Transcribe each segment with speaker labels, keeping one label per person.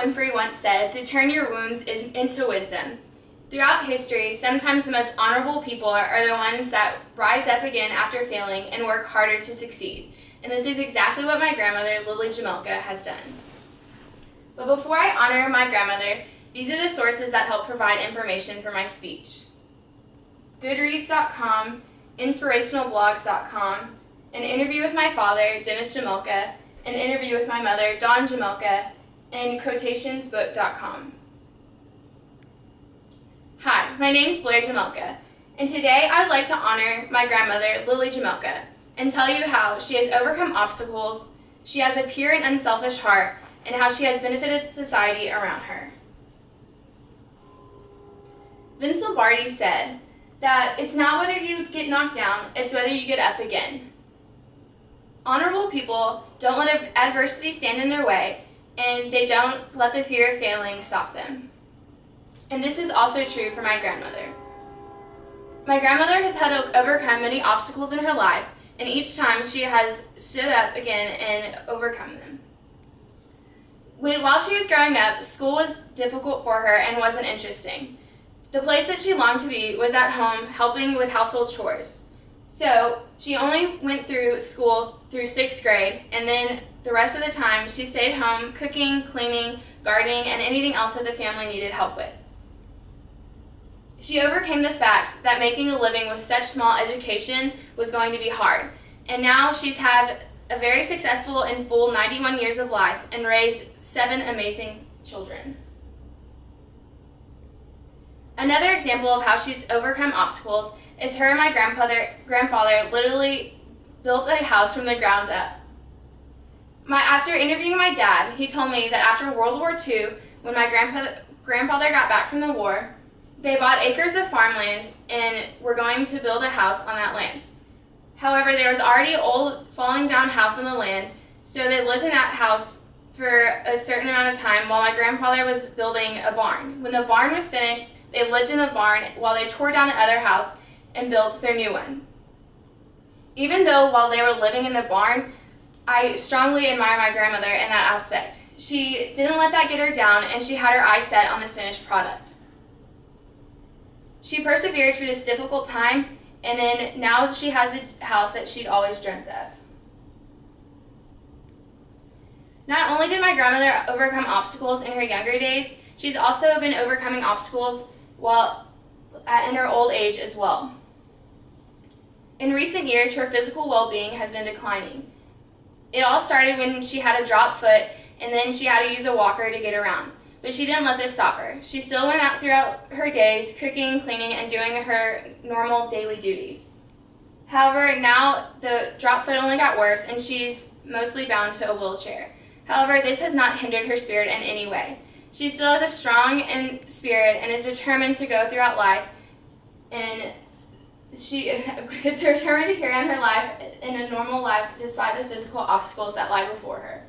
Speaker 1: Winfrey once said to turn your wounds into wisdom. Throughout history, sometimes the most honorable people are the ones that rise up again after failing and work harder to succeed. And this is exactly what my grandmother, Blaire Jemelka, has done. But before I honor my grandmother, these are the sources that help provide information for my speech. Goodreads.com, inspirationalblogs.com, an interview with my father, Dennis Jemelka, an interview with my mother, Dawn Jemelka, and quotationsbook.com. Hi, my name is Blaire Jemelka, and today I would like to honor my grandmother, Blaire Jemelka, and tell you how she has overcome obstacles, she has a pure and unselfish heart, and how she has benefited society around her. Vince Lombardi said that it's not whether you get knocked down, it's whether you get up again. Honorable people don't let adversity stand in their way, and they don't let the fear of failing stop them. And this is also true for my grandmother. My grandmother has had to overcome many obstacles in her life, and each time she has stood up again and overcome them. While she was growing up, school was difficult for her and wasn't interesting. The place that she longed to be was at home helping with household chores. So she only went through school through 6th grade, and then the rest of the time she stayed home cooking, cleaning, gardening, and anything else that the family needed help with. She overcame the fact that making a living with such small education was going to be hard, and now she's had a very successful and full 91 years of life and raised 7 amazing children. Another example of how she's overcome obstacles is her and my grandfather literally built a house from the ground up. After interviewing my dad, he told me that after World War II, when my grandfather got back from the war, they bought acres of farmland and were going to build a house on that land. However, there was already an old falling down house on the land, so they lived in that house for a certain amount of time while my grandfather was building a barn. When the barn was finished, they lived in the barn while they tore down the other house and built their new one. Even though while they were living in the barn, I strongly admire my grandmother in that aspect. She didn't let that get her down, and she had her eyes set on the finished product. She persevered through this difficult time, and then now she has the house that she'd always dreamt of. Not only did my grandmother overcome obstacles in her younger days, she's also been overcoming obstacles in her old age as well. In recent years, her physical well-being has been declining. It all started when she had a dropped foot, and then she had to use a walker to get around. But she didn't let this stop her. She still went out throughout her days, cooking, cleaning, and doing her normal daily duties. However, now the dropped foot only got worse, and she's mostly bound to a wheelchair. However, this has not hindered her spirit in any way. She still has a strong spirit and is determined to go throughout life, and she is determined to carry on her life in a normal life despite the physical obstacles that lie before her.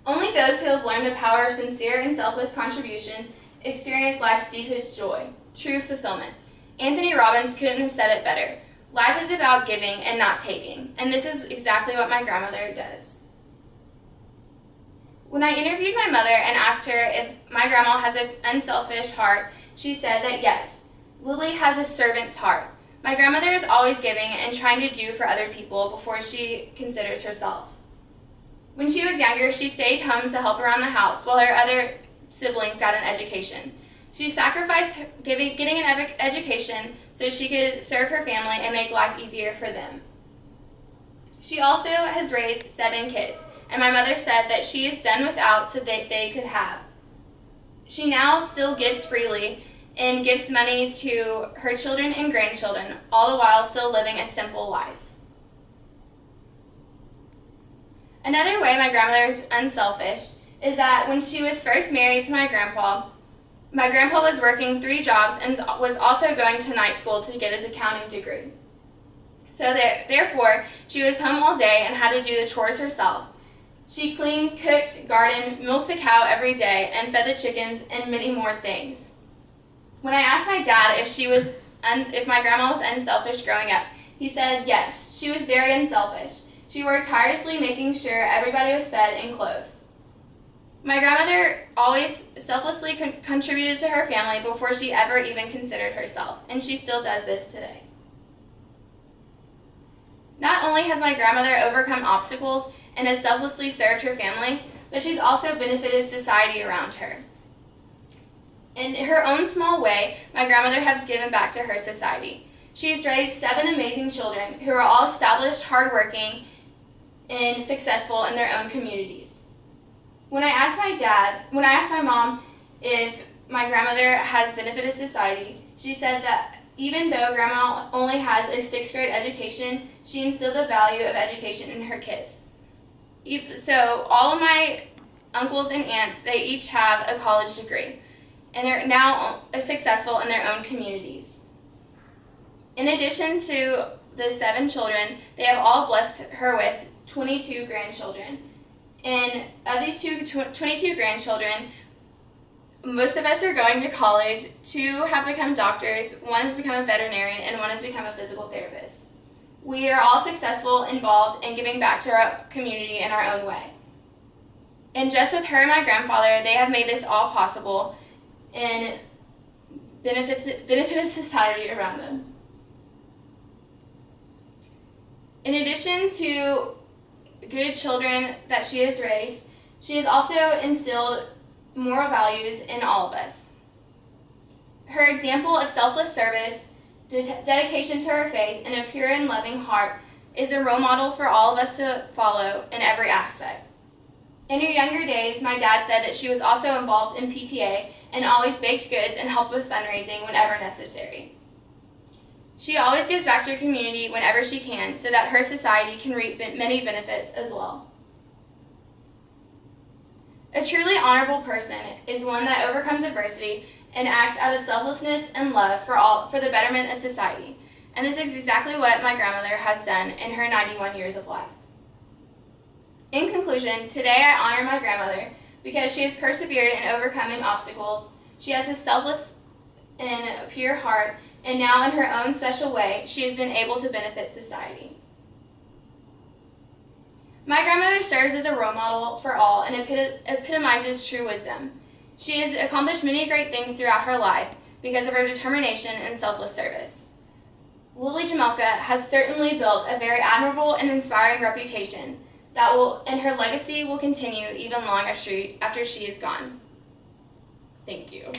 Speaker 1: Only those who have learned the power of sincere and selfless contribution experience life's deepest joy, true fulfillment. Anthony Robbins couldn't have said it better. Life is about giving and not taking, and this is exactly what my grandmother does. When I interviewed my mother and asked her if my grandma has an unselfish heart, she said that yes, Lily has a servant's heart. My grandmother is always giving and trying to do for other people before she considers herself. When she was younger, she stayed home to help around the house while her other siblings got an education. She sacrificed getting an education so she could serve her family and make life easier for them. She also has raised 7 kids, and my mother said that she is done without so that they could have. She now still gives freely and gives money to her children and grandchildren, all the while still living a simple life. Another way my grandmother is unselfish is that when she was first married to my grandpa was working 3 jobs and was also going to night school to get his accounting degree. So therefore, she was home all day and had to do the chores herself. She cleaned, cooked, gardened, milked the cow every day, and fed the chickens, and many more things. When I asked my dad if my grandma was unselfish growing up, he said yes, she was very unselfish. She worked tirelessly making sure everybody was fed and clothed. My grandmother always selflessly contributed to her family before she ever even considered herself, and she still does this today. Not only has my grandmother overcome obstacles and has selflessly served her family, but she's also benefited society around her. In her own small way, my grandmother has given back to her society. She has raised 7 amazing children who are all established, hardworking, and successful in their own communities. When I asked my mom if my grandmother has benefited society, she said that even though Grandma only has a 6th grade education, she instilled the value of education in her kids. So all of my uncles and aunts, they each have a college degree, and they're now successful in their own communities. In addition to the 7 children, they have all blessed her with 22 grandchildren. And of these 22 grandchildren, most of us are going to college. 2 have become doctors, 1 has become a veterinarian, and 1 has become a physical therapist. We are all successful, involved, in giving back to our community in our own way. And just with her and my grandfather, they have made this all possible and benefited society around them. In addition to good children that she has raised, she has also instilled moral values in all of us. Her example of selfless service, dedication to her faith, and a pure and loving heart is a role model for all of us to follow in every aspect. In her younger days, my dad said that she was also involved in PTA and always baked goods and helped with fundraising whenever necessary. She always gives back to her community whenever she can so that her society can reap many benefits as well. A truly honorable person is one that overcomes adversity and acts out of selflessness and love for the betterment of society. And this is exactly what my grandmother has done in her 91 years of life. In conclusion, today I honor my grandmother because she has persevered in overcoming obstacles. She has a selfless and pure heart, and now in her own special way, she has been able to benefit society. My grandmother serves as a role model for all and epitomizes true wisdom. She has accomplished many great things throughout her life because of her determination and selfless service. Blaire Jemelka has certainly built a very admirable and inspiring reputation and her legacy will continue even long after she is gone. Thank you.